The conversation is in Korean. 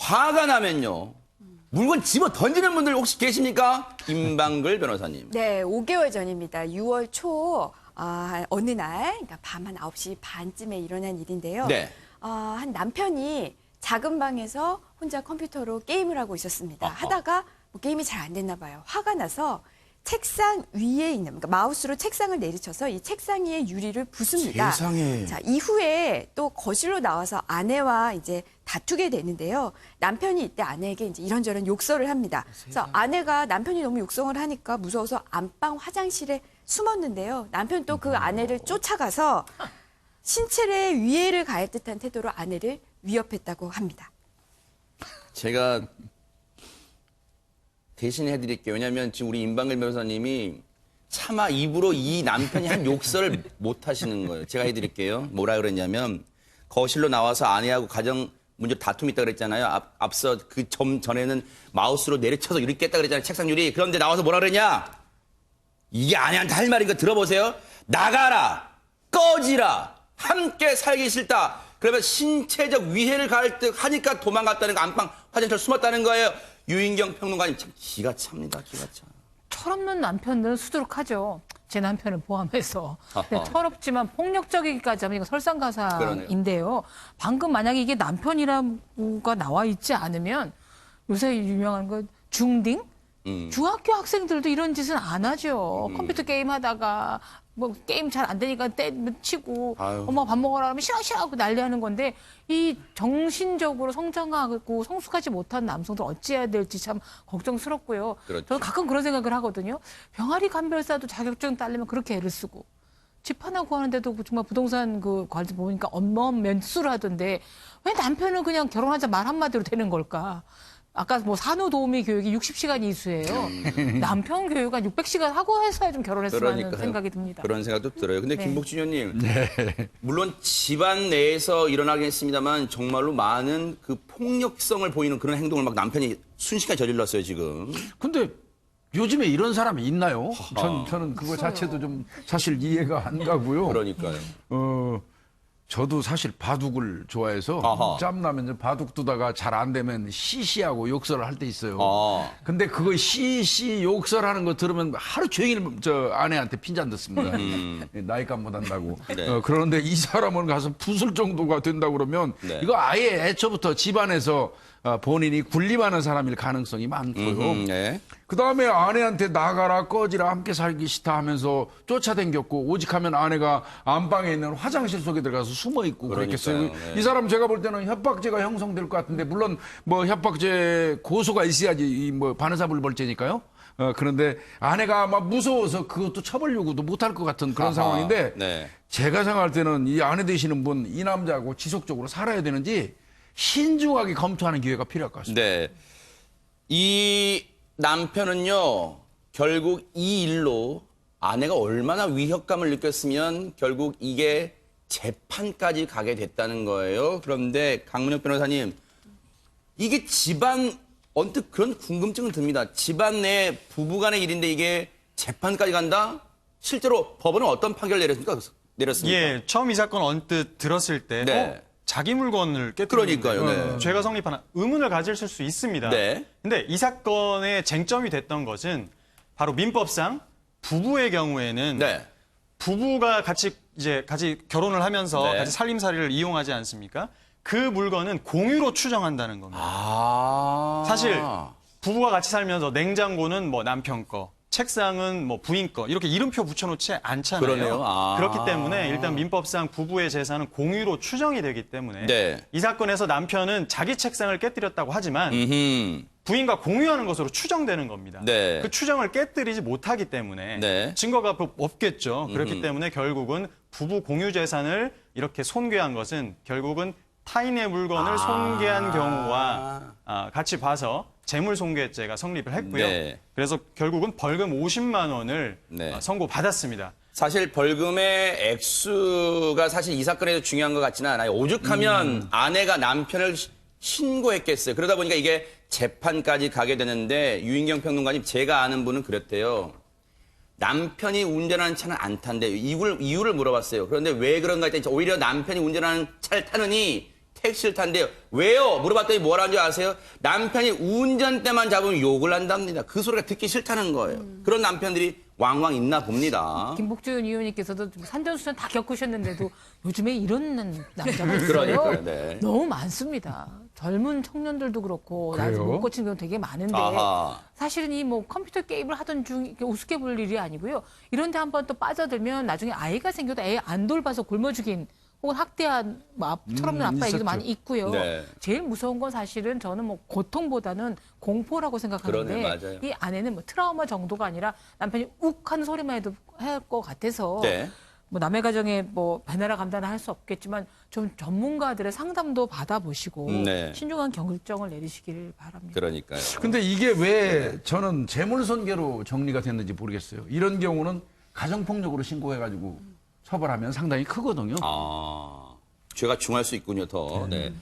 화가 나면요. 물건 집어 던지는 분들 혹시 계십니까? 임방글 변호사님. 네, 5개월 전입니다. 6월 초 어느 날, 그러니까 밤 한 9시 반쯤에 일어난 일인데요. 네. 한 남편이 작은 방에서 혼자 컴퓨터로 게임을 하고 있었습니다. 하다가 뭐 게임이 잘 안 됐나 봐요. 화가 나서 책상 위에 있는, 그러니까 마우스로 책상을 내리쳐서 이 책상 위에 유리를 부숩니다. 세상에. 자, 이후에 또 거실로 나와서 아내와 이제 다투게 되는데요. 남편이 이때 아내에게 이제 이런저런 욕설을 합니다. 그래서 아내가 남편이 너무 욕설을 하니까 무서워서 안방 화장실에 숨었는데요. 남편 또 그 아내를 쫓아가서 신체의 위해를 가할 듯한 태도로 아내를 위협했다고 합니다. 제가 대신 해드릴게요. 왜냐하면 지금 우리 임방글 변호사님이 차마 입으로 이 남편이 한 욕설을 못 하시는 거예요. 제가 해드릴게요. 뭐라 그랬냐면 거실로 나와서 아내하고 가정 문제 다툼이 있다 그랬잖아요. 앞서 그 점 전에는 마우스로 내리쳐서 유리 깼다 그랬잖아요. 책상 유리. 그런데 나와서 뭐라 그랬냐? 이게 아내한테 할 말인 거 들어보세요. 나가라. 꺼지라. 함께 살기 싫다. 그러면 신체적 위해를 가할 듯 하니까 도망갔다는 거, 안방 화장실 숨었다는 거예요. 유인경 평론가님 참 기가 찹니다. 기가 차. 철없는 남편들은 수두룩하죠. 제 남편을 포함해서. 철없지만 폭력적이기까지 하면 이거 설상가상인데요. 방금 만약에 이게 남편이라고가 나와 있지 않으면 요새 유명한 거 중딩? 중학교 학생들도 이런 짓은 안 하죠. 컴퓨터 게임 하다가 뭐 게임 잘 안 되니까 치고 엄마 밥 먹으라 하면 싫어 싫어 하고 난리하는 건데 이 정신적으로 성장하고 성숙하지 못한 남성들 어찌해야 될지 참 걱정스럽고요. 그렇죠. 저는 가끔 그런 생각을 하거든요. 병아리 감별사도 자격증 따려면 그렇게 애를 쓰고 집 하나 구하는데도 정말 부동산 그 관리 보니까 엄청 면수를 하던데 왜 남편은 그냥 결혼하자 말 한마디로 되는 걸까? 아까 뭐 산후도우미 교육이 60시간 이수예요. 남편 교육 한 600시간 하고 해서야 좀 결혼했으면 하는 생각이 듭니다. 그런 생각도 들어요. 근데 네. 김복준 의원님, 물론 집안 내에서 일어나긴 했습니다만 정말로 많은 그 폭력성을 보이는 그런 행동을 막 남편이 순식간에 저질렀어요, 지금. 근데 요즘에 이런 사람이 있나요? 저는 그거 자체도 좀 사실 이해가 안 가고요. 그러니까요. 저도 사실 바둑을 좋아해서 짬나면 바둑 두다가 잘 안 되면 시시하고 욕설을 할 때 있어요. 근데 그거 시시 욕설하는 거 들으면 하루 종일 저 아내한테 핀잔 듣습니다. 나이값 못 한다고. 네. 그런데 이 사람은 가서 부술 정도가 된다고 그러면 네. 이거 아예 애초부터 집안에서 본인이 군림하는 사람일 가능성이 많고요. 네. 그다음에 아내한테 나가라 꺼지라 함께 살기 싫다 하면서 쫓아다녔고 오직하면 아내가 안방에 있는 화장실 속에 들어가서 숨어 있고 그랬겠어요. 네. 이 사람 제가 볼 때는 협박죄가 형성될 것 같은데 물론 뭐 협박죄 고소가 있어야지 이 뭐 반의사불벌죄니까요. 그런데 아내가 막 무서워서 그것도 처벌 요구도 못할 것 같은 그런 상황인데 네. 제가 생각할 때는 이 아내 되시는 분 이 남자하고 지속적으로 살아야 되는지 신중하게 검토하는 기회가 필요할 것 같습니다. 네. 이 남편은요, 결국 이 일로 아내가 얼마나 위협감을 느꼈으면 결국 이게 재판까지 가게 됐다는 거예요. 그런데 강문혁 변호사님, 이게 집안, 언뜻 그런 궁금증은 듭니다. 집안 내 부부간의 일인데 이게 재판까지 간다? 실제로 법원은 어떤 판결을 내렸습니까? 예, 처음 이 사건 언뜻 들었을 때 네. 자기 물건을 그러니까요, 깨뜨리는 네. 죄가 성립하나 의문을 가지실 수 있습니다. 네. 근데 이 사건의 쟁점이 됐던 것은 바로 민법상 부부의 경우에는 네. 부부가 같이 결혼을 하면서 네. 같이 살림살이를 이용하지 않습니까? 그 물건은 공유로 추정한다는 겁니다. 사실 부부가 같이 살면서 냉장고는 뭐 남편 거, 책상은 뭐 부인 거 이렇게 이름표 붙여놓지 않잖아요. 그러네요. 그렇기 때문에 일단 민법상 부부의 재산은 공유로 추정이 되기 때문에 네. 이 사건에서 남편은 자기 책상을 깨뜨렸다고 하지만 음흠. 부인과 공유하는 것으로 추정되는 겁니다. 네. 그 추정을 깨뜨리지 못하기 때문에 네. 증거가 없겠죠. 그렇기 때문에 결국은 부부 공유 재산을 이렇게 손괴한 것은 결국은 타인의 물건을 손괴한 경우와 같이 봐서 재물손괴죄가 성립을 했고요. 네. 그래서 결국은 벌금 50만 원을 네. 선고받았습니다. 사실 벌금의 액수가 사실 이 사건에서 중요한 것 같지는 않아요. 오죽하면 아내가 남편을 신고했겠어요. 그러다 보니까 이게 재판까지 가게 되는데 유인경 평론가님 제가 아는 분은 그랬대요. 남편이 운전하는 차는 안 탄대요. 이유를 물어봤어요. 그런데 왜 그런가 했더니 오히려 남편이 운전하는 차를 타느니 택시 싫다는데요. 왜요? 물어봤더니 뭐라는 줄 아세요? 남편이 운전대만 잡으면 욕을 한답니다. 그 소리가 듣기 싫다는 거예요. 그런 남편들이 왕왕 있나 봅니다. 김복준 의원님께서도 산전수전 다 겪으셨는데도 요즘에 이런 남자가 있어요. 그러니까요, 네. 너무 많습니다. 젊은 청년들도 그렇고 나중에 그래요? 못 고치는 경우 되게 많은데 아하. 사실은 이 뭐 컴퓨터 게임을 하던 중 이렇게 우습게 볼 일이 아니고요. 이런 데 한번 또 빠져들면 나중에 아이가 생겨도 애 안 돌봐서 굶어 죽인 혹은 학대한 뭐 철없는 아빠 얘기도 있었죠. 많이 있고요. 네. 제일 무서운 건 사실은 저는 뭐 고통보다는 공포라고 생각하는데 그러네, 맞아요. 이 아내는 뭐 트라우마 정도가 아니라 남편이 욱 하는 소리만 해도 할 것 같아서 네. 뭐 남의 가정에 뭐 배나라 감단을 할 수 없겠지만 좀 전문가들의 상담도 받아보시고 네. 신중한 결정을 내리시길 바랍니다. 그러니까요. 근데 이게 왜 저는 재물손괴로 정리가 됐는지 모르겠어요. 이런 경우는 가정폭력으로 신고해가지고 처벌하면 상당히 크거든요. 아, 죄가 중할 수 있군요, 더. 네.